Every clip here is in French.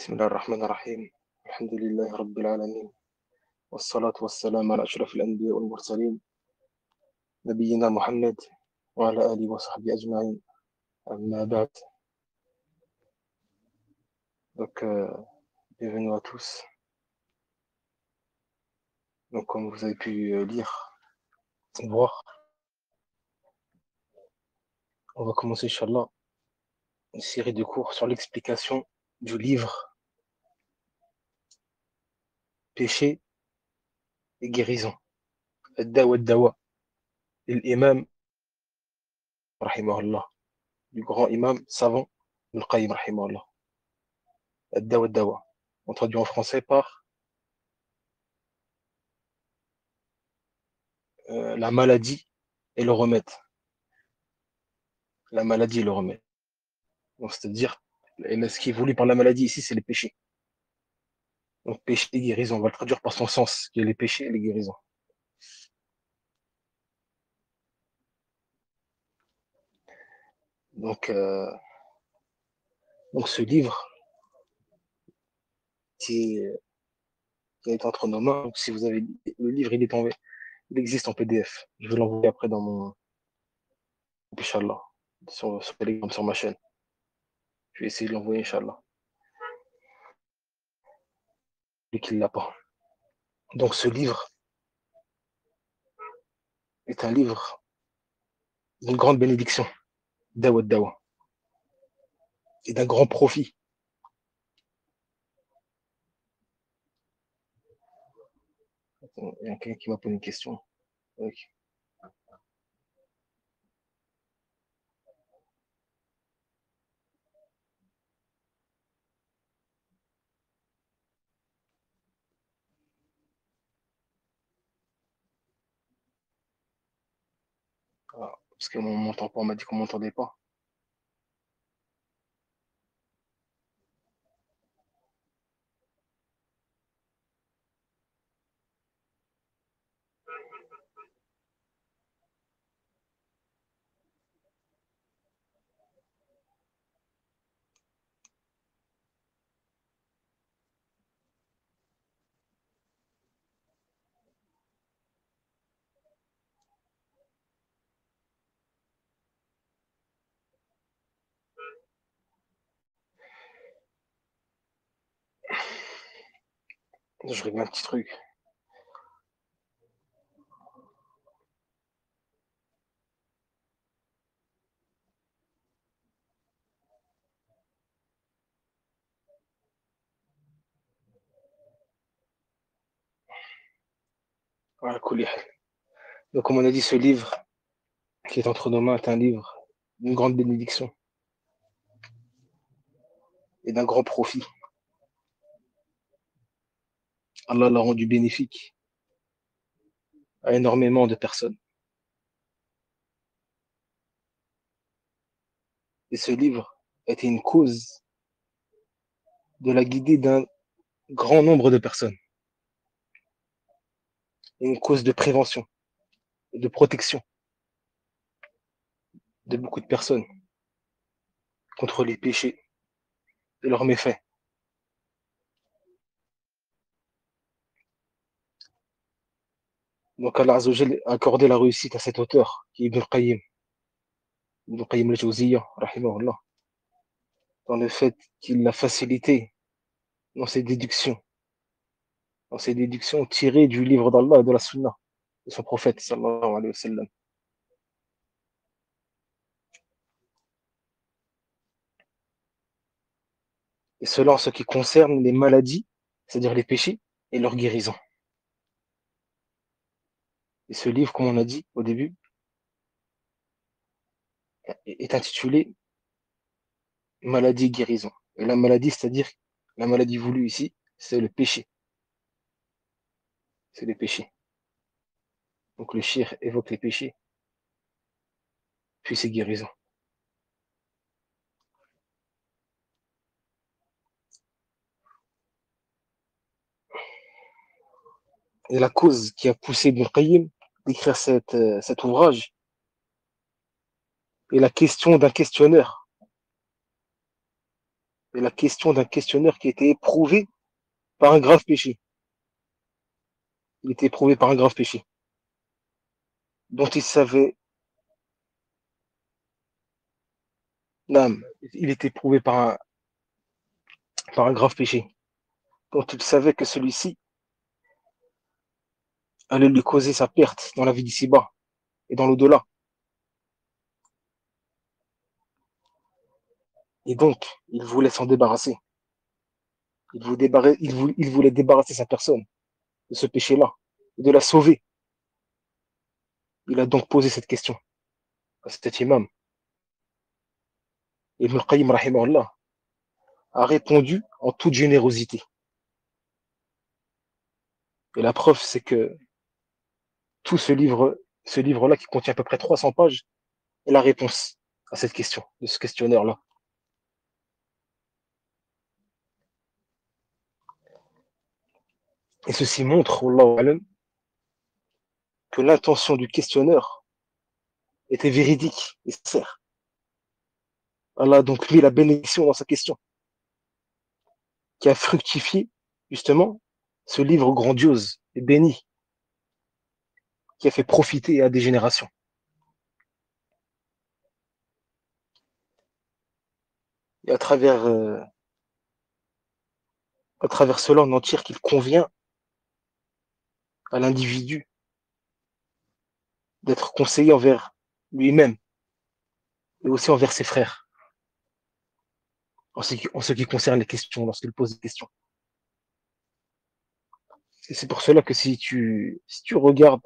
بسم الله الرحمن الرحيم. الحمد لله رب العالمين، والصلاة والسلام على أشرف الأنبياء والمرسلين نبينا محمد وعلى آله وصحبه أجمعين. أما بعد, donc bienvenue à tous. Donc comme vous avez pu lire, voir, on va commencer Inch'Allah une série de cours sur l'explication du livre Péché et guérison, Ad-Dawa Ad-Dawa, l'imam rahimahullah, du grand imam savant Al-Qayyim rahimahullah. Ad-Dawa Ad-Dawa, on traduit en français par la maladie et le remède. La maladie et le remède. Donc, c'est-à-dire, ce qui est voulu par la maladie ici, c'est les péchés. Donc, péché et guérison, on va le traduire par son sens, qui est les péchés et les guérisons. Donc ce livre qui est entre nos mains, donc si vous avez le livre, il existe en PDF. Je vais l'envoyer après dans mon Inch'Allah, sur Telegram, sur ma chaîne. Je vais essayer de l'envoyer, Inch'Allah. Et qu'il l'a pas. Donc, ce livre est un livre d'une grande bénédiction, Dawa Dawa, et d'un grand profit. Il y a quelqu'un qui m'a posé une question. Okay. Ah, parce qu'on m'entend pas, on m'a dit qu'on m'entendait pas. Je règle un petit truc. Voilà, cool. Donc, comme on a dit, ce livre qui est entre nos mains est un livre d'une grande bénédiction et d'un grand profit. Allah l'a rendu bénéfique à énormément de personnes. Et ce livre a été une cause de la guidée d'un grand nombre de personnes. Et une cause de prévention et de protection de beaucoup de personnes contre les péchés et leurs méfaits. Donc Allah Azza wa Jal a accordé la réussite à cet auteur qui est Ibn Qayyim al-Jawziyya, rahimahullah, dans le fait qu'il l'a facilité dans ses déductions tirées du livre d'Allah et de la Sunna de son prophète sallallahu alayhi wa sallam. Et cela en ce qui concerne les maladies, c'est-à-dire les péchés et leur guérison. Et ce livre, comme on a dit au début, est intitulé Maladie et guérison. Et la maladie, c'est-à-dire la maladie voulue ici, c'est le péché. C'est les péchés. Donc le shir évoque les péchés, puis ses guérisons. Et la cause qui a poussé Ibn Qayyim d'écrire cet ouvrage est la question d'un questionnaire est la question d'un questionneur qui a été éprouvé par un grave péché. Il était éprouvé par un grave péché, dont il savait, l'âme, il était éprouvé par un grave péché, dont il savait que celui-ci allait lui causer sa perte dans la vie d'ici-bas et dans l'au-delà. Et donc, il voulait s'en débarrasser. Il voulait débarrasser sa personne de ce péché-là, et de la sauver. Il a donc posé cette question à cet imam. Et Ibn al-Qayyim, rahimahullah, a répondu en toute générosité. Et la preuve, c'est que tout ce livre-là, qui contient à peu près 300 pages, est la réponse à cette question, de ce questionnaire-là. Et ceci montre, wallahu alam, que l'intention du questionneur était véridique et sincère. Allah a donc mis la bénédiction dans sa question, qui a fructifié, justement, ce livre grandiose et béni, qui a fait profiter à des générations. Et à travers cela, on en tire qu'il convient à l'individu d'être conseillé envers lui-même et aussi envers ses frères, en ce qui concerne les questions, lorsqu'il pose des questions. Et c'est pour cela que si tu regardes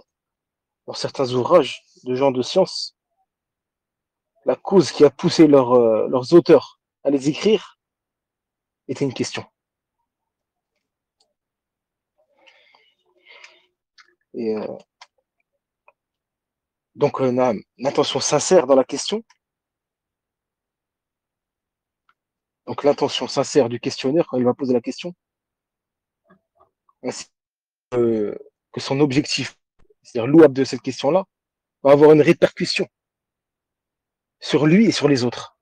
dans certains ouvrages de gens de science, la cause qui a poussé leurs auteurs à les écrire était une question. Et donc, l'intention sincère dans la question, donc l'intention sincère du questionnaire quand il va poser la question, ainsi que son objectif, c'est-à-dire louable de cette question-là, va avoir une répercussion sur lui et sur les autres,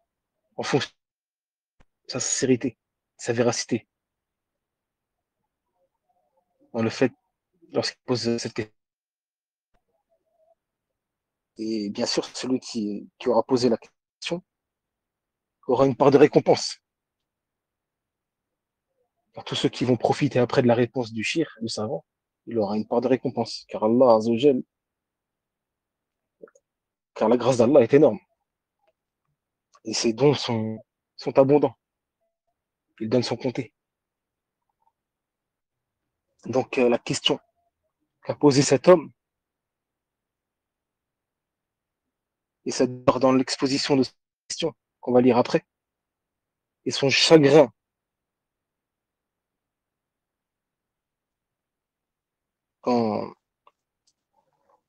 en fonction de sa sincérité, sa véracité, dans le fait, lorsqu'il pose cette question. Et bien sûr, celui qui aura posé la question aura une part de récompense. Pour tous ceux qui vont profiter après de la réponse du shir, du savant, il aura une part de récompense. Car Allah Azzawajal, car la grâce d'Allah est énorme. Et ses dons sont abondants. Il donne son compter. Donc, la question qu'a posée cet homme, et ça dort dans l'exposition de cette question qu'on va lire après, et son chagrin quand,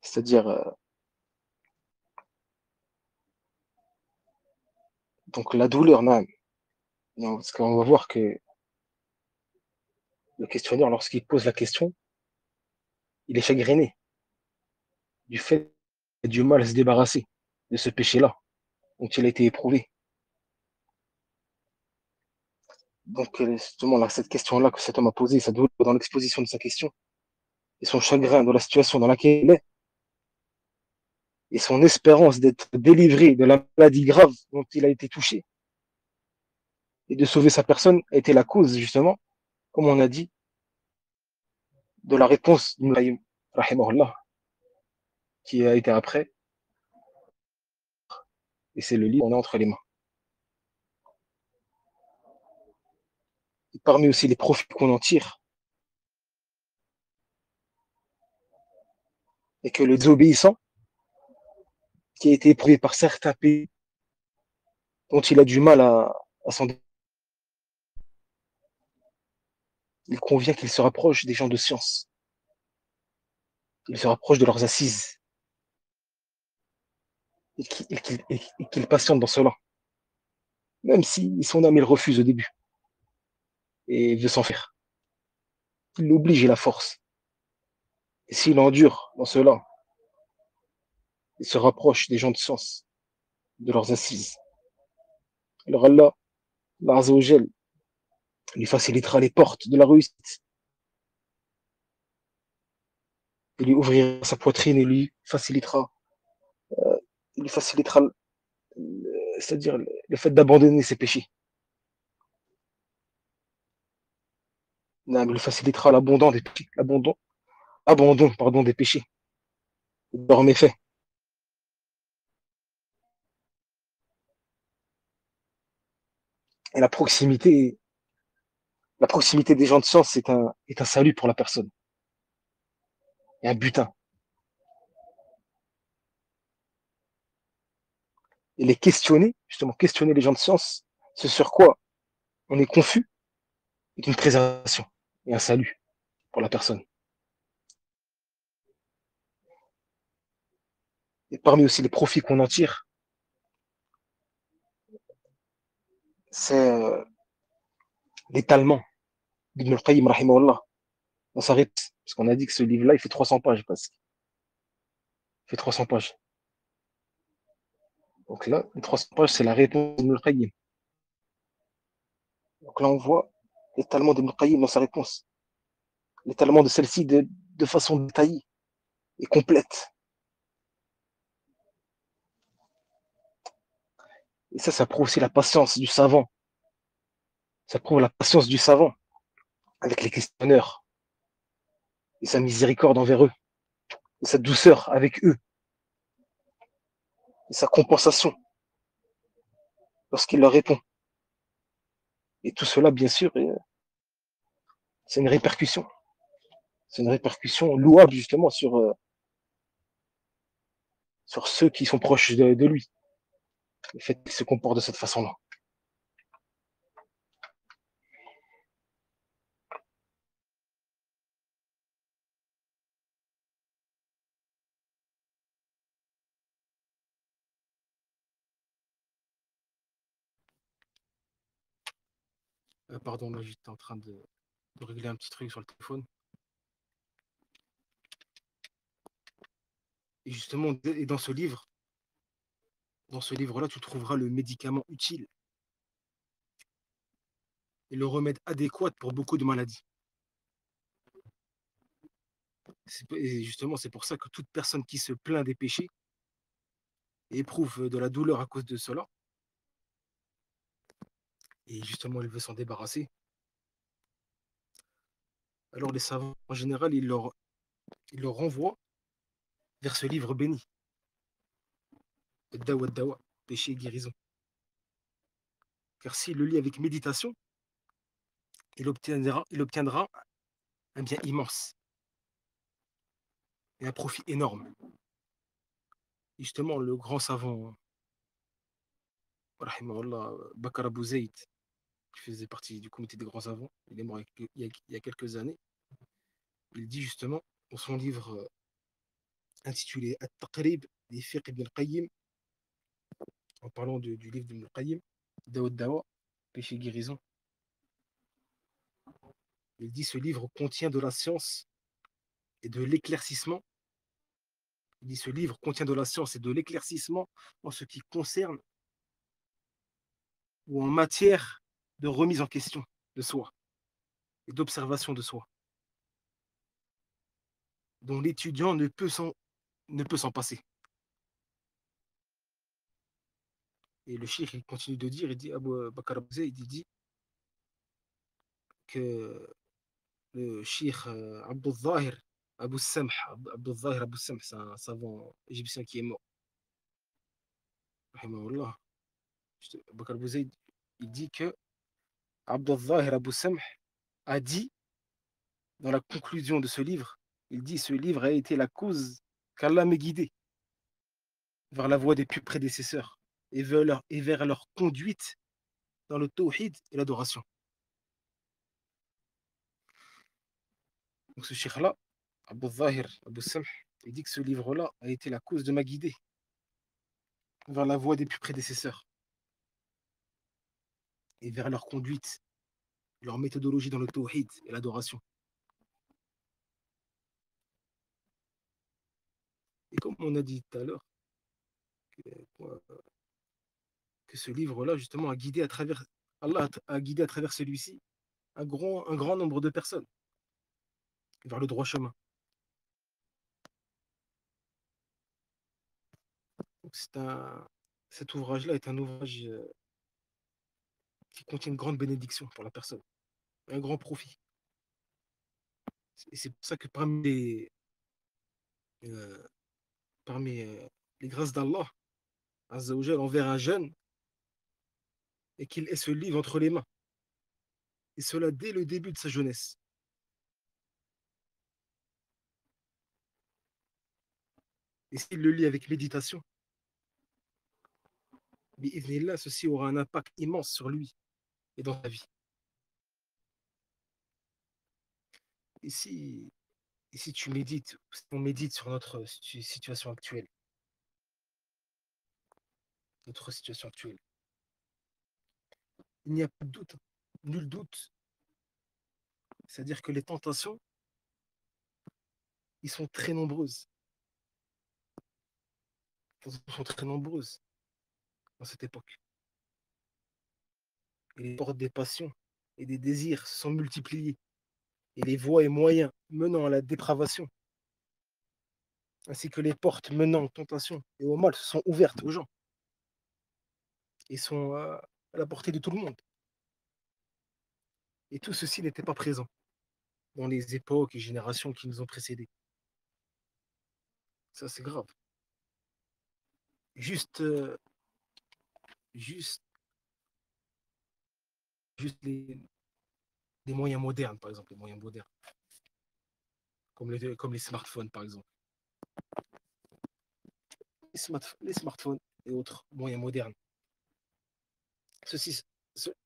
c'est-à-dire, donc la douleur, non, non, parce qu'on va voir que le questionnaire, lorsqu'il pose la question, il est chagriné du fait qu'il a du mal à se débarrasser de ce péché-là, dont il a été éprouvé. Donc, justement, là, cette question-là que cet homme a posée, ça doit dans l'exposition de sa question, et son chagrin de la situation dans laquelle il est, et son espérance d'être délivré de la maladie grave dont il a été touché, et de sauver sa personne, a été la cause, justement, comme on a dit, de la réponse d'Ibn Qayyim, rahimahullah, qui a été après, et c'est le livre qu'on a entre les mains. Et parmi aussi les profits qu'on en tire, et que le désobéissant, qui a été éprouvé par certains pays dont il a du mal à s'en débarrasser, il convient qu'il se rapproche des gens de science, il se rapproche de leurs assises, et qu'il patiente dans cela, même si son âme il refuse au début, et veut s'en faire. Il l'oblige et la force. Et s'il endure dans cela, il se rapproche des gens de science, de leurs assises. Alors Allah, Azzawajal, Il lui facilitera les portes de la réussite. Il lui ouvrira sa poitrine et il lui facilitera, c'est-à-dire le fait d'abandonner ses péchés. Non, il lui facilitera l'abandon des péchés, abandon, des péchés, de leurs méfaits. Et la proximité des gens de science est un salut pour la personne, et un butin. Et les questionner, justement, questionner les gens de science, ce sur quoi on est confus, est une préservation et un salut pour la personne. Et parmi aussi les profits qu'on en tire, c'est l'étalement d'Ibn al-Qayyim, rahimahullah. On s'arrête, parce qu'on a dit que ce livre-là, il fait 300 pages presque. Il fait 300 pages. Donc là, les 300 pages, c'est la réponse d'Ibn al-Qayyim. Donc là, on voit l'étalement d'Ibn al-Qayyim dans sa réponse. L'étalement de celle-ci de façon détaillée et complète. Et ça prouve aussi la patience du savant. Ça prouve la patience du savant avec les questionneurs et sa miséricorde envers eux, et sa douceur avec eux, et sa compensation lorsqu'il leur répond. Et tout cela, bien sûr, c'est une répercussion. C'est une répercussion louable justement sur ceux qui sont proches de lui. Le fait qu'il se comporte de cette façon-là. Pardon, là j'étais en train de régler un petit truc sur le téléphone. Et justement, et dans ce livre-là, tu trouveras le médicament utile et le remède adéquat pour beaucoup de maladies. Et justement, c'est pour ça que toute personne qui se plaint des péchés et éprouve de la douleur à cause de cela, et justement, elle veut s'en débarrasser, alors les savants, en général, ils leur renvoient vers ce livre béni, Dawa Dawa, péché et guérison. Car s'il le lit avec méditation, il obtiendra un bien immense et un profit énorme. Et justement, le grand savant, rahimahullah, Bakar Abu Zayd, qui faisait partie du comité des grands savants, il est mort il y a quelques années, il dit justement dans son livre intitulé At-Taqrib des Fiqh ibn al-Qayyim, en parlant du livre d'Ibn al-Qayyim, Dawa Dawa, péché et guérison, il dit ce livre contient de la science et de l'éclaircissement. Il dit ce livre contient de la science et de l'éclaircissement en ce qui concerne ou en matière de remise en question de soi et d'observation de soi, dont l'étudiant ne peut s'en passer. Et le cheikh il continue de dire, il dit, Abu Bakr Abu Zayd, il dit que le cheikh Abdul Zahir Abu Samh, Abdul Zahir Abu Samh, c'est un savant égyptien qui est mort, rahimahullah. Bakr Abu Zayd, il dit que Abdul Zahir Abu Samh a dit, dans la conclusion de ce livre, il dit ce livre a été la cause qu'Allah m'ait guidé vers la voie des plus prédécesseurs et vers leur conduite dans le tawhid et l'adoration. Donc ce cheikh-là, Abu Zahir, Abu Samh, il dit que ce livre-là a été la cause de ma guidée vers la voie des plus prédécesseurs et vers leur conduite, leur méthodologie dans le tawhid et l'adoration. Et comme on a dit tout à l'heure, que ce livre-là, justement, Allah a guidé à travers celui-ci un grand nombre de personnes vers le droit chemin. Donc cet ouvrage-là est un ouvrage qui contient une grande bénédiction pour la personne, un grand profit. Et c'est pour ça que euh, parmi les grâces d'Allah, Azzawajal, envers un jeune, et qu'il ait ce livre entre les mains. Et cela dès le début de sa jeunesse. Et s'il le lit avec méditation, là, ceci aura un impact immense sur lui et dans sa vie. Et si, et si tu médites, si on médite sur situation actuelle, notre situation actuelle, il n'y a pas de doute, nul doute. C'est-à-dire que les tentations, ils sont très nombreuses. Elles sont très nombreuses dans cette époque. Et les portes des passions et des désirs se sont multipliées. Et les voies et moyens menant à la dépravation, ainsi que les portes menant aux tentations et au mal, se sont ouvertes aux gens et sont à la portée de tout le monde. Et tout ceci n'était pas présent dans les époques et générations qui nous ont précédés. Ça, c'est grave. Juste, juste, juste les moyens modernes, par exemple, les moyens modernes, comme les smartphones, par exemple. Les smartphones et autres moyens modernes. Ceci,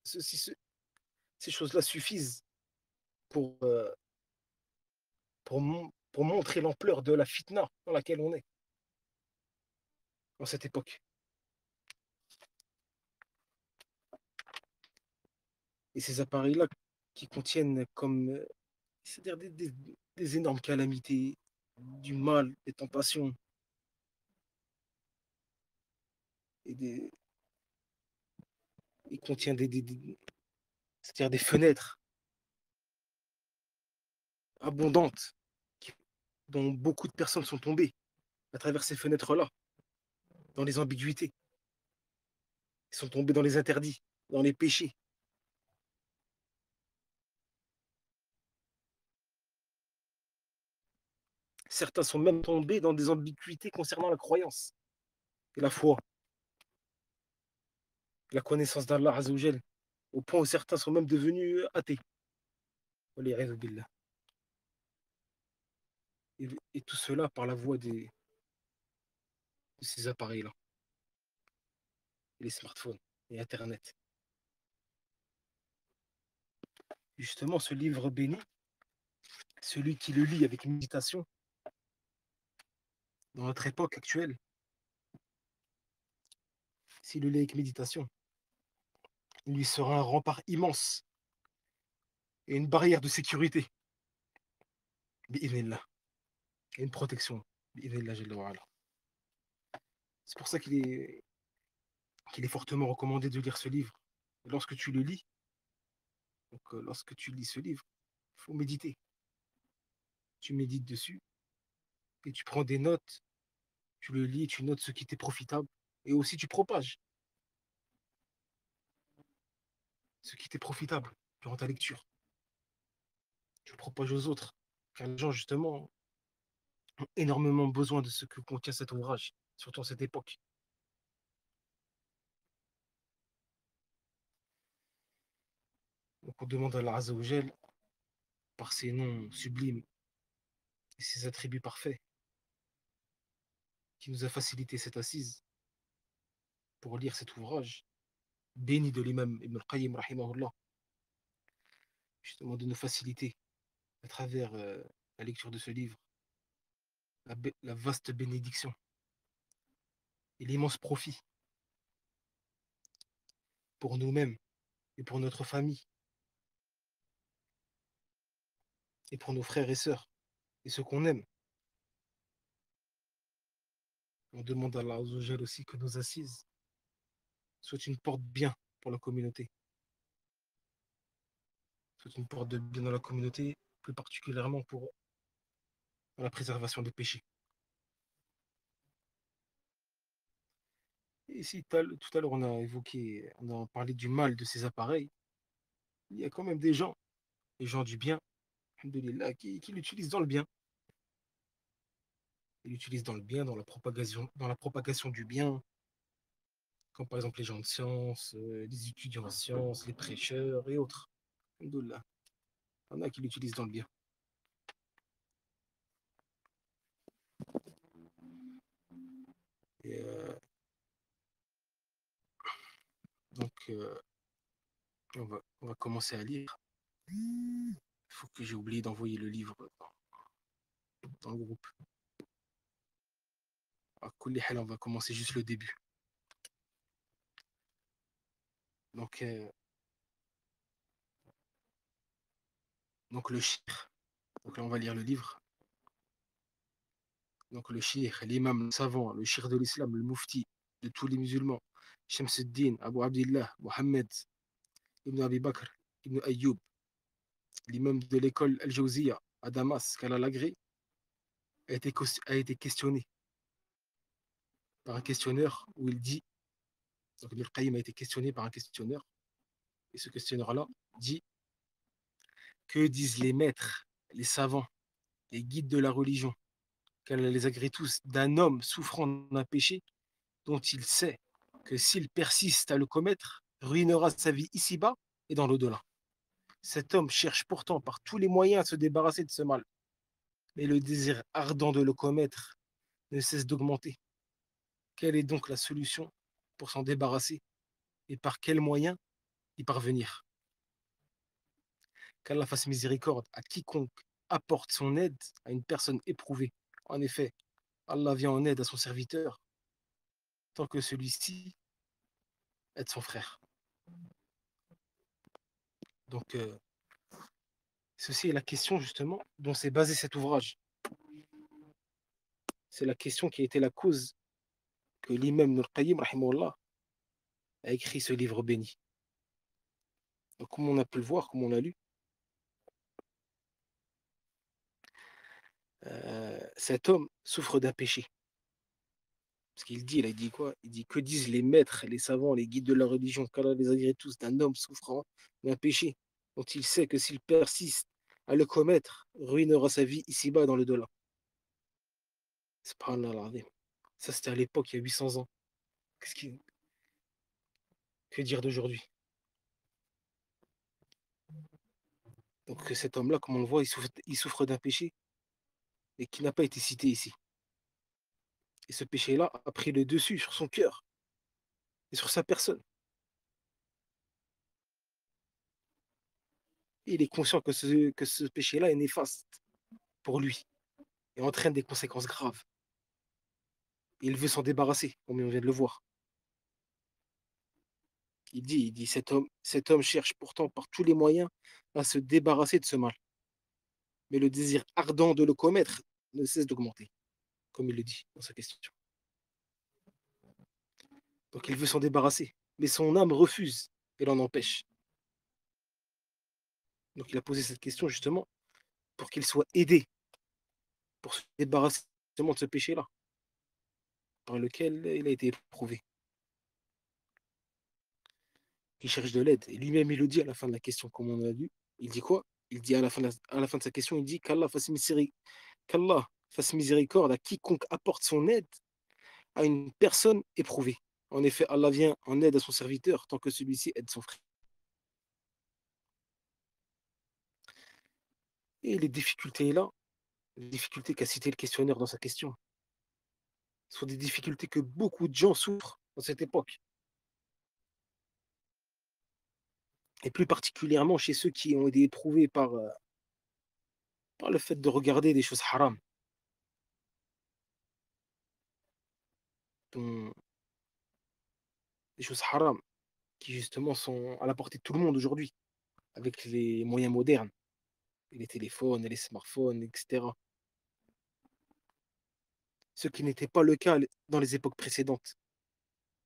ceci, ces choses-là suffisent pour, pour montrer l'ampleur de la fitna dans laquelle on est dans cette époque. Et ces appareils-là qui contiennent comme, c'est-à-dire des énormes calamités, du mal, des tentations, et il contient c'est-à-dire des fenêtres abondantes dont beaucoup de personnes sont tombées à travers ces fenêtres-là, dans les ambiguïtés. Ils sont tombés dans les interdits, dans les péchés. Certains sont même tombés dans des ambiguïtés concernant la croyance et la foi, la connaissance d'Allah Azzawajal, au point où certains sont même devenus athées. Et tout cela par la voie de ces appareils-là, les smartphones et Internet. Justement, ce livre béni, celui qui le lit avec méditation, dans notre époque actuelle, s'il le lit avec méditation, il lui sera un rempart immense et une barrière de sécurité, bi'idhnillah, et une protection, bi'idhnillah jalla wa ala. C'est pour ça qu'il est fortement recommandé de lire ce livre. Et lorsque tu le lis, donc lorsque tu lis ce livre, il faut méditer. Tu médites dessus et tu prends des notes, tu le lis, tu notes ce qui t'est profitable et aussi tu propages ce qui t'est profitable durant ta lecture. Tu le propages aux autres. Car les gens, justement, ont énormément besoin de ce que contient cet ouvrage, surtout à cette époque. Donc on demande à Allah Azzawajal, par ses noms sublimes et ses attributs parfaits, qui nous a facilité cette assise pour lire cet ouvrage, béni de l'imam Ibn al-Qayyim, rahimahullah, justement de nous faciliter à travers la lecture de ce livre, la vaste bénédiction et l'immense profit pour nous-mêmes et pour notre famille et pour nos frères et sœurs et ceux qu'on aime. On demande à Allah Azzawajal aussi que nos assises soient une porte bien pour la communauté, C'est une porte de bien dans la communauté, plus particulièrement pour la préservation des péchés. Et ici, tout à l'heure, on a parlé du mal de ces appareils. Il y a quand même des gens du bien, alhamdoulilah, qui l'utilisent dans le bien. Ils l'utilisent dans le bien, dans la propagation du bien, comme par exemple les gens de sciences, les étudiants en sciences, les prêcheurs et autres. Alhamdoulilah. Il y en a qui l'utilisent dans le bien. Et, donc, on va commencer à lire. Il faut que j'ai oublié d'envoyer le livre dans le groupe. À Kulli Hal, on va commencer juste le début. Donc, le shir. Donc là, on va lire le livre. Donc le shir, l'imam, le savant, le shir de l'islam, le mufti de tous les musulmans, Shamsuddin, Abu Abdillah, Mohammed, Ibn Abi Bakr, Ibn Ayyub, l'imam de l'école Al-Jawziya à Damas, Kalalagré, a été questionné par un questionneur où il dit, donc Ibn Qayyim a été questionné par un questionneur, et ce questionneur-là dit, que disent les maîtres, les savants, les guides de la religion, qu'elle les agrée tous, d'un homme souffrant d'un péché dont il sait que s'il persiste à le commettre, ruinera sa vie ici-bas et dans l'au-delà. Cet homme cherche pourtant par tous les moyens à se débarrasser de ce mal, mais le désir ardent de le commettre ne cesse d'augmenter. Quelle est donc la solution pour s'en débarrasser et par quels moyens y parvenir? Qu'Allah fasse miséricorde à quiconque apporte son aide à une personne éprouvée. En effet, Allah vient en aide à son serviteur tant que celui-ci aide son frère. Donc, ceci est la question justement dont s'est basé cet ouvrage. C'est la question qui a été la cause que l'imam Ibn Qayyim rahimahullah, a écrit ce livre béni. Donc, comme on a pu le voir, comme on l'a lu, cet homme souffre d'un péché. Parce il a dit quoi? Il dit, que disent les maîtres, les savants, les guides de la religion, qu'Allah les agrée tous, d'un homme souffrant d'un péché dont il sait que s'il persiste à le commettre, ruinera sa vie ici-bas dans le delà. Subhanallah. Ça, c'était à l'époque, il y a 800 ans. Qui... Que dire d'aujourd'hui? Donc cet homme-là, comme on le voit, il souffre d'un péché et qui n'a pas été cité ici. Et ce péché-là a pris le dessus sur son cœur et sur sa personne. Et il est conscient que ce péché-là est néfaste pour lui et entraîne des conséquences graves. Et il veut s'en débarrasser, comme on vient de le voir. Il dit cet homme cherche pourtant par tous les moyens à se débarrasser de ce mal. Mais le désir ardent de le commettre ne cesse d'augmenter, comme il le dit dans sa question. Donc il veut s'en débarrasser, mais son âme refuse et l'en empêche. Donc il a posé cette question justement pour qu'il soit aidé, pour se débarrasser de ce péché-là, par lequel il a été éprouvé. Il cherche de l'aide. Et lui-même, il le dit à la fin de la question, comme on a lu. Il dit quoi? Il dit à la fin de sa question, il dit qu'Allah fasse miséricorde à quiconque apporte son aide à une personne éprouvée. En effet, Allah vient en aide à son serviteur tant que celui-ci aide son frère. Et les difficultés là, les difficultés qu'a cité le questionneur dans sa question, sont des difficultés que beaucoup de gens souffrent dans cette époque. Et plus particulièrement chez ceux qui ont été éprouvés par le fait de regarder des choses haram, dont- des choses haram qui justement sont à la portée de tout le monde aujourd'hui, avec les moyens modernes, et les téléphones, et les smartphones, etc. Ce qui n'était pas le cas dans les époques précédentes,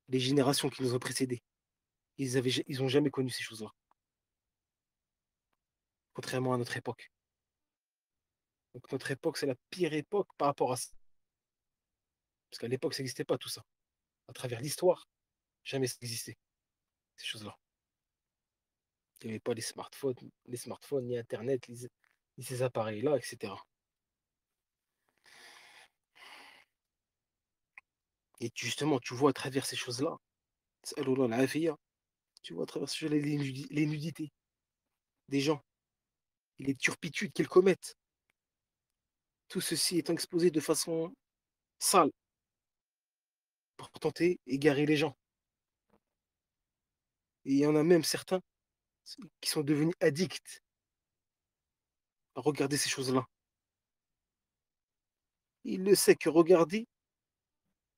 les générations qui nous ont précédés. Ils n'ont jamais connu ces choses-là. contrairement à notre époque. Donc notre époque, c'est la pire époque par rapport à ça. Parce qu'à l'époque, ça n'existait pas tout ça. À travers l'histoire, jamais ça existait, ces choses-là. Il n'y avait pas les smartphones, ni Internet, ni ces appareils-là, etc. Et justement, tu vois à travers ces choses-là, tu vois à travers ces choses-là les nudités des gens et les turpitudes qu'ils commettent. Tout ceci étant exposé de façon sale pour tenter d'égarer les gens. Et il y en a même certains qui sont devenus addicts à regarder ces choses-là. Il le sait que regarder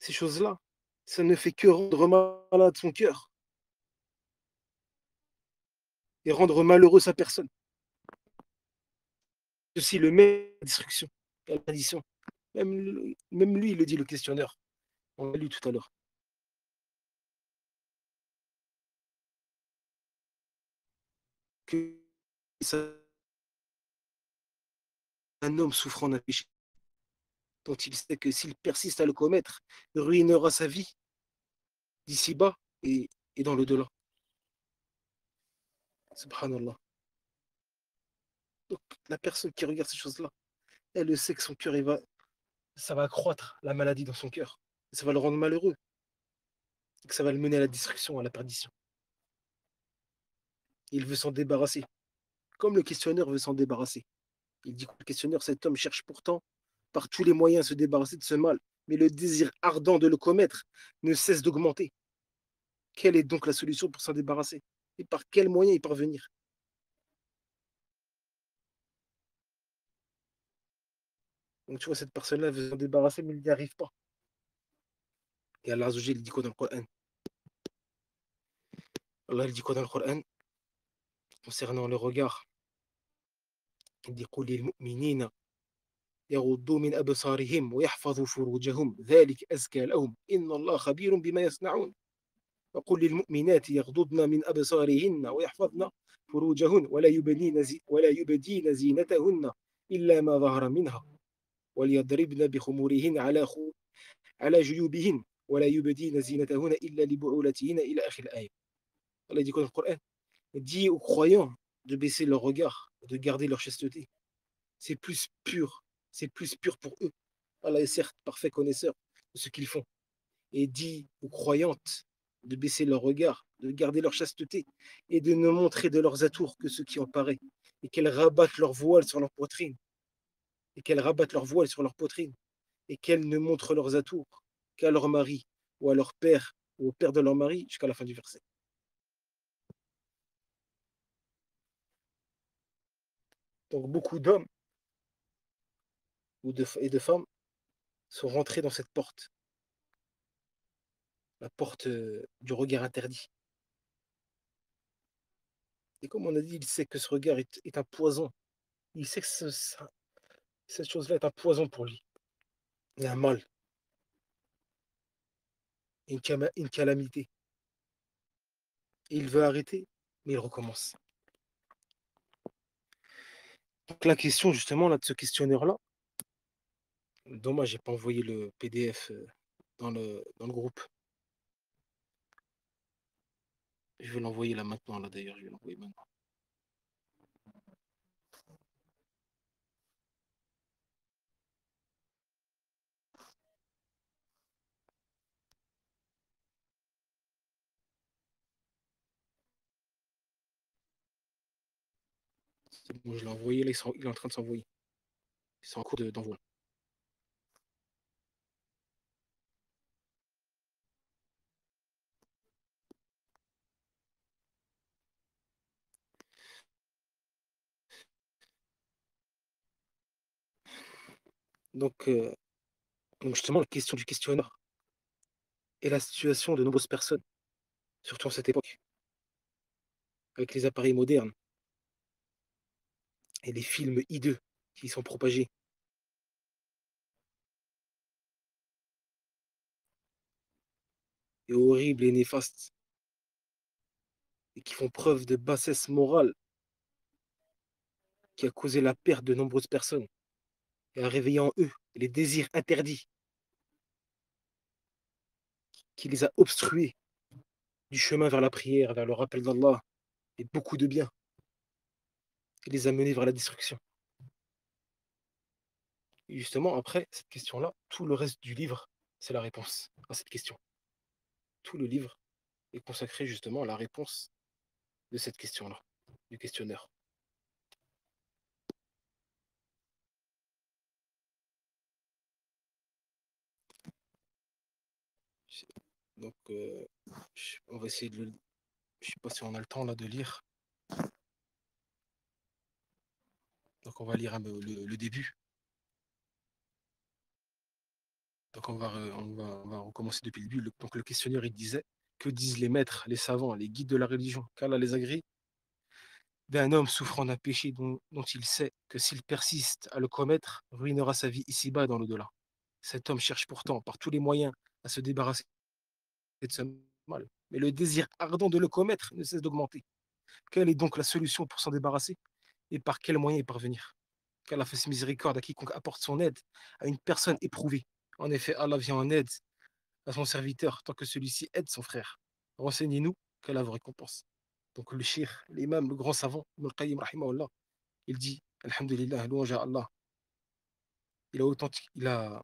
ces choses-là, ça ne fait que rendre malade son cœur et rendre malheureux sa personne. Ceci le met à la destruction, à la perdition. Même lui, il le dit, le questionneur. On l'a lu tout à l'heure. Que c'est un homme souffrant d'un péché dont il sait que s'il persiste à le commettre, ruinera sa vie d'ici-bas et dans le delà. Subhanallah. Donc, la personne qui regarde ces choses-là, elle le sait que son cœur, ça va accroître la maladie dans son cœur. Ça va le rendre malheureux. Et que ça va le mener à la destruction, à la perdition. Il veut s'en débarrasser. Comme le questionneur veut s'en débarrasser. Il dit que le questionneur, cet homme cherche pourtant par tous les moyens à se débarrasser de ce mal. Mais le désir ardent de le commettre ne cesse d'augmenter. Quelle est donc la solution pour s'en débarrasser? Et par quels moyens y parvenir? Donc tu vois, cette personne-là veut s'en débarrasser, mais il n'y arrive pas. Et Allah Azzawajal, il dit quoi dans le Coran? Allah il dit quoi dans le Coran concernant le regard? Il dit قل للمؤمنين يغضوا من أبصارهم ويحفظوا فروجهم ذلك أزكى لهم إن الله خبير بما يصنعون وقل للمؤمنات يغضضن من أبصارهن ويحفظن فروجهن ولا يبدين زينتهن إلا ما ظهر منها وليضربن بخمورهن على جيوبهن ولا يبدين زينتهن إلا لبعولتهن إلى آخر الآية. Allah dit quoi dans le Coran? Il dit aux croyants de baisser leur regard, de garder leur chasteté. C'est plus pur, c'est plus pur pour eux. Allah est certes parfait connaisseur de ce qu'ils font. Et dit aux croyantes de baisser leur regard, de garder leur chasteté et de ne montrer de leurs atours que ce qui en paraît. Et qu'elles rabattent leur voile sur leur poitrine. Et qu'elles rabattent leur voile sur leur poitrine. Et qu'elles ne montrent leurs atours qu'à leur mari ou à leur père ou au père de leur mari jusqu'à la fin du verset. Donc beaucoup d'hommes et de femmes sont rentrés dans cette porte, la porte du regard interdit. Et comme on a dit, il sait que ce regard est un poison. Il sait que cette chose-là est un poison pour lui. Il y a un mal, une calamité. Et il veut arrêter, mais il recommence. Donc la question justement là de ce questionnaire-là, dommage, j'ai pas envoyé le PDF dans le groupe. Je vais l'envoyer là maintenant, là d'ailleurs, je vais l'envoyer maintenant. C'est bon, je l'ai envoyé, là, il est en train de s'envoyer. C'est en cours d'envoi. Donc, donc justement, la question du questionnaire et la situation de nombreuses personnes, surtout en cette époque, avec les appareils modernes et les films hideux qui sont propagés, et horribles et néfastes, et qui font preuve de bassesse morale qui a causé la perte de nombreuses personnes et a réveillé en eux les désirs interdits, qui les a obstrués du chemin vers la prière, vers le rappel d'Allah et beaucoup de bien, et les a menés vers la destruction. Et justement, après cette question-là, tout le reste du livre, c'est la réponse à cette question. Tout le livre est consacré justement à la réponse de cette question-là, du questionnaire. Donc, on va essayer de le... Je sais pas si on a le temps là de lire. Donc, on va lire le début. Donc, on va recommencer depuis le début. Donc, le questionnaire, il disait, que disent les maîtres, les savants, les guides de la religion, qu'Allah les agrée, d'un homme souffrant d'un péché dont il sait que s'il persiste à le commettre, ruinera sa vie ici-bas et dans l'au-delà. Cet homme cherche pourtant par tous les moyens à se débarrasser de ce mal. Mais le désir ardent de le commettre ne cesse d'augmenter. Quelle est donc la solution pour s'en débarrasser et par quels moyens y parvenir? Qu'Allah fasse miséricorde à quiconque apporte son aide à une personne éprouvée. En effet, Allah vient en aide à son serviteur tant que celui-ci aide son frère. Renseignez-nous, qu'Allah vous récompense. Donc le shir, l'imam, le grand savant, Ibn al-Qayyim, rahimahullah, il dit, Alhamdulillah, louange à Allah. Il a,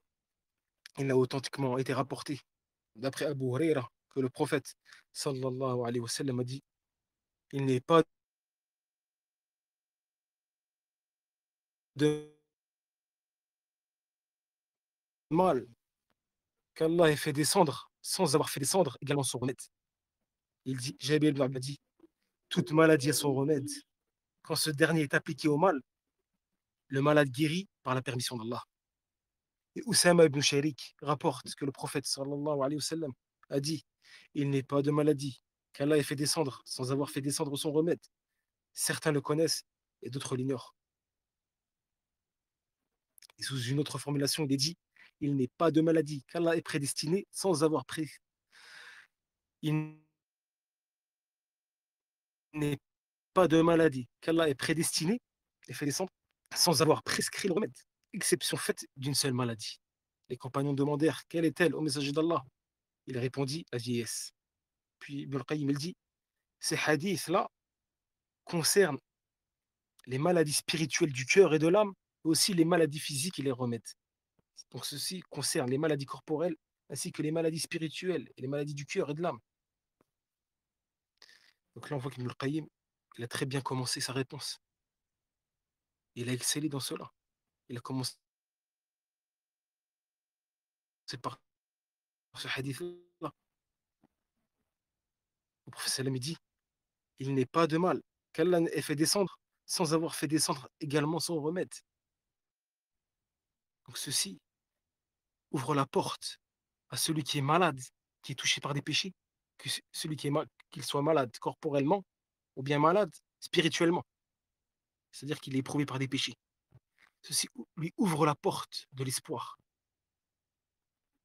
il a authentiquement été rapporté d'après Abu Huraira que le prophète sallallahu alayhi wa sallam a dit, il n'est pas de mal qu'Allah ait fait descendre sans avoir fait descendre également son remède. Il dit, Jabir ibn Abd dit, toute maladie a son remède. Quand ce dernier est appliqué au mal, le malade guérit par la permission d'Allah. Et Oussama ibn Sharik rapporte que le prophète sallallahu alayhi wa sallam a dit, il n'est pas de maladie qu'Allah ait fait descendre sans avoir fait descendre son remède. Certains le connaissent et d'autres l'ignorent. Et sous une autre formulation, il est dit, il n'est pas de maladie qu'Allah ait prédestiné sans avoir pré... Il n'est pas de maladie qu'Allah ait prédestiné et fait descendre sans avoir prescrit le remède, exception faite d'une seule maladie. Les compagnons demandèrent quelle est-elle au messager d'Allah. Il répondit la vieillesse. Puis Ibn al-Qayyim il dit, ces hadiths-là concernent les maladies spirituelles du cœur et de l'âme, mais aussi les maladies physiques et les remèdes. Donc ceci concerne les maladies corporelles ainsi que les maladies spirituelles et les maladies du cœur et de l'âme. Donc là, on voit qu'Ibn al-Qayyim, il a très bien commencé sa réponse. Il a excellé dans cela. Il a commencé par ce hadith-là. Le prophète sallam dit, il n'est pas de mal qu'Allah ait fait descendre sans avoir fait descendre également son remède. Donc ceci ouvre la porte à celui qui est malade, qui est touché par des péchés, que celui qui est qu'il soit malade corporellement ou bien malade spirituellement, c'est-à-dire qu'il est éprouvé par des péchés. Ceci lui ouvre la porte de l'espoir.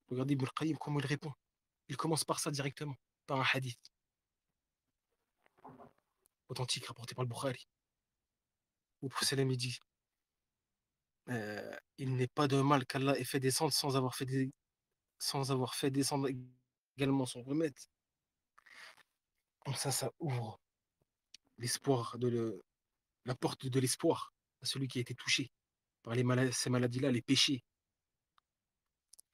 Regardez Ibn al-Qayyim comment il répond. Il commence par ça directement, par un hadith authentique rapporté par le Bukhari. Où le prophète dit, il n'est pas de mal qu'Allah ait fait descendre sans avoir fait descendre également son remède. Donc ça ouvre l'espoir la porte de l'espoir à celui qui a été touché par ces maladies-là, les péchés,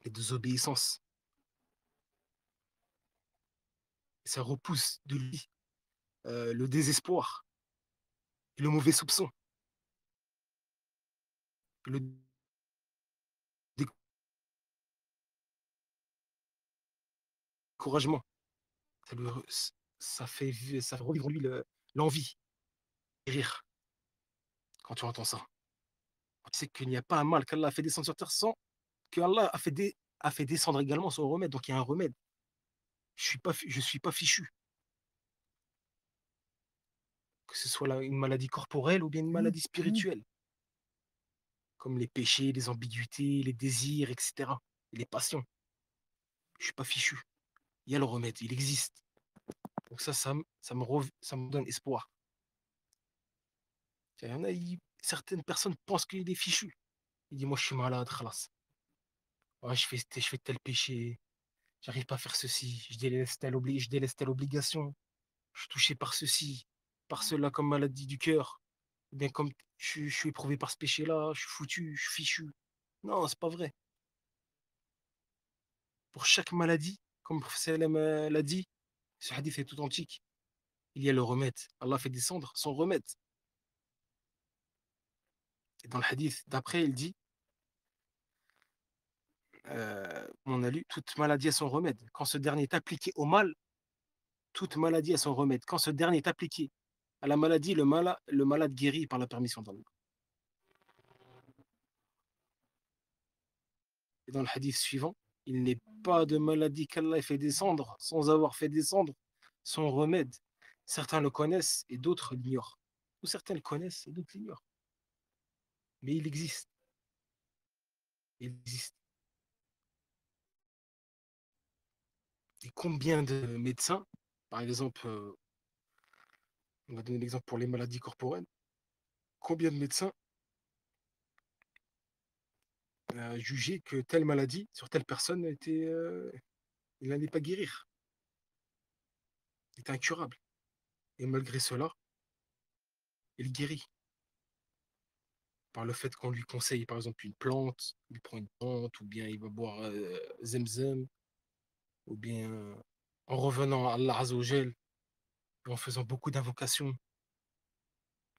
les désobéissances. Et ça repousse de lui le désespoir, le mauvais soupçon, le découragement. Ça, lui, ça fait revivre en lui l'envie de rire quand tu entends ça. Tu sais qu'il n'y a pas un mal qu'Allah a fait descendre sur terre sans qu'Allah a fait descendre également son remède. Donc il y a un remède. Je suis pas fichu. Que ce soit une maladie corporelle ou bien une maladie spirituelle, comme les péchés, les ambiguïtés, les désirs, etc. Et les passions. Je suis pas fichu. Il y a le remède, il existe. Donc ça me donne espoir. Il y en a, certaines personnes pensent qu'il est fichu. Il dit, moi, je suis malade, khalas. Ouais, je fais tel péché, j'arrive pas à faire ceci, je délaisse telle obligation, je suis touché par ceci, par cela comme maladie du cœur, ou bien comme je suis éprouvé par ce péché-là, je suis foutu, je suis fichu. Non, c'est pas vrai. Pour chaque maladie, comme le prophète l'a dit, ce hadith est authentique. Il y a le remède. Allah fait descendre son remède. Et dans le hadith d'après, il dit, on a lu, toute maladie a son remède. Quand ce dernier est appliqué au mal, toute maladie a son remède. Quand ce dernier est appliqué à la maladie, le malade guérit par la permission d'Allah. Et dans le hadith suivant, il n'est pas de maladie qu'Allah ait fait descendre sans avoir fait descendre son remède. Certains le connaissent et d'autres l'ignorent. Ou certains le connaissent et d'autres l'ignorent. Mais il existe. Il existe. Et combien de médecins, par exemple, on va donner l'exemple pour les maladies corporelles, combien de médecins jugeaient que telle maladie sur telle personne il n'allait pas guérir, était incurable. Et malgré cela, il guérit par le fait qu'on lui conseille par exemple une plante, il prend une plante, ou bien il va boire Zemzem, ou bien en revenant à Allah Azzawajal, en faisant beaucoup d'invocations,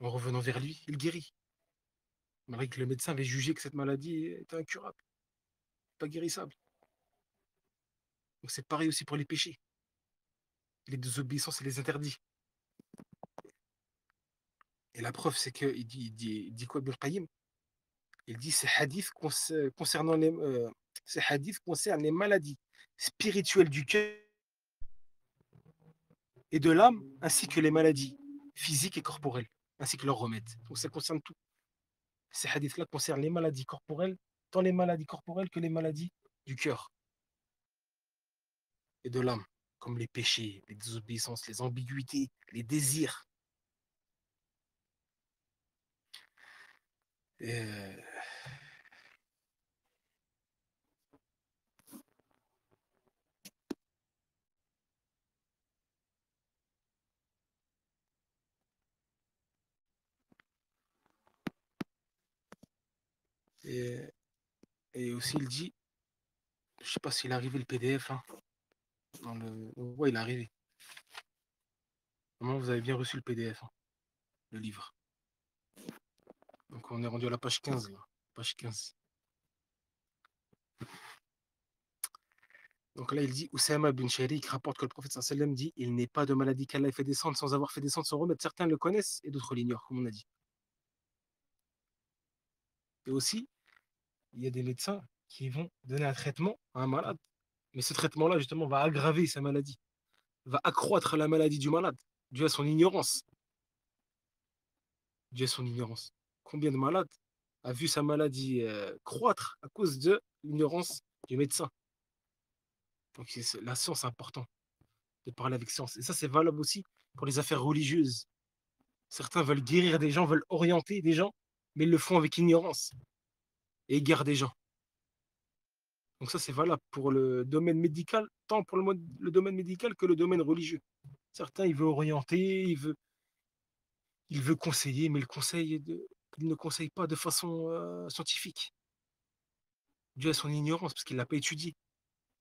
en revenant vers lui, il guérit. Malgré que le médecin avait jugé que cette maladie était incurable, pas guérissable. Donc c'est pareil aussi pour les péchés, les désobéissances et les interdits. Et la preuve, c'est qu'il dit quoi, Ibn Qayyim? Il dit ces hadiths concernant ces hadiths concernent les maladies spirituelles du cœur et de l'âme, ainsi que les maladies physiques et corporelles, ainsi que leurs remèdes. Donc ça concerne tout. Ces hadiths-là concernent les maladies corporelles, tant les maladies corporelles que les maladies du cœur et de l'âme, comme les péchés, les désobéissances, les ambiguïtés, les désirs. Et, et, et aussi, il dit, je ne sais pas s'il est arrivé le PDF, hein, ouais, il est arrivé. Normalement, vous avez bien reçu le PDF, hein, le livre. Donc on est rendu à la page 15, là. Page 15. Donc là, il dit, Oussama bin Sharik rapporte que le prophète sallam dit, il n'est pas de maladie qu'Allah ait fait descendre sans avoir fait descendre son remède. Certains le connaissent et d'autres l'ignorent, comme on a dit. Et aussi, il y a des médecins qui vont donner un traitement à un malade. Mais ce traitement-là, justement, va aggraver sa maladie, va accroître la maladie du malade, dû à son ignorance. Dû à son ignorance. Combien de malades a vu sa maladie croître à cause de l'ignorance du médecin? Donc la science est importante de parler avec science. Et ça, c'est valable aussi pour les affaires religieuses. Certains veulent guérir des gens, veulent orienter des gens, mais ils le font avec ignorance et égarent des gens. Donc ça, c'est valable pour le domaine médical, tant pour le domaine médical que le domaine religieux. Certains, ils veulent orienter, il veut conseiller, mais il ne conseille pas de façon scientifique, dû à son ignorance, parce qu'il n'a pas étudié.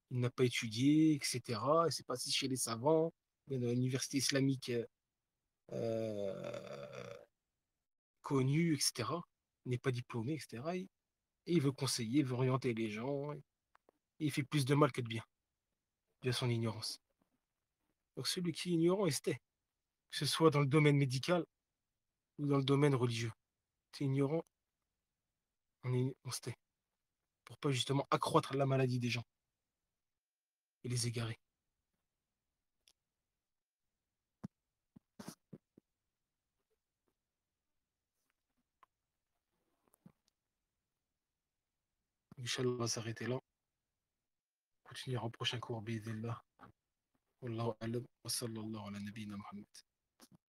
Il n'a pas étudié, etc. Il ne s'est pas assis chez les savants, dans l'université islamique connue, etc. Il n'est pas diplômé, etc. Et il veut conseiller, il veut orienter les gens. Et il fait plus de mal que de bien, dû à son ignorance. Donc celui qui est ignorant, il se tait, que ce soit dans le domaine médical ou dans le domaine religieux. Tu es ignorant, on se tait, pour pas justement accroître la maladie des gens et les égarer. Inch'Allah, on va s'arrêter là. On continuera au prochain cours, bi'idhnillah. Wallahu alam, wa sallallahu ala nabiyina Muhammad.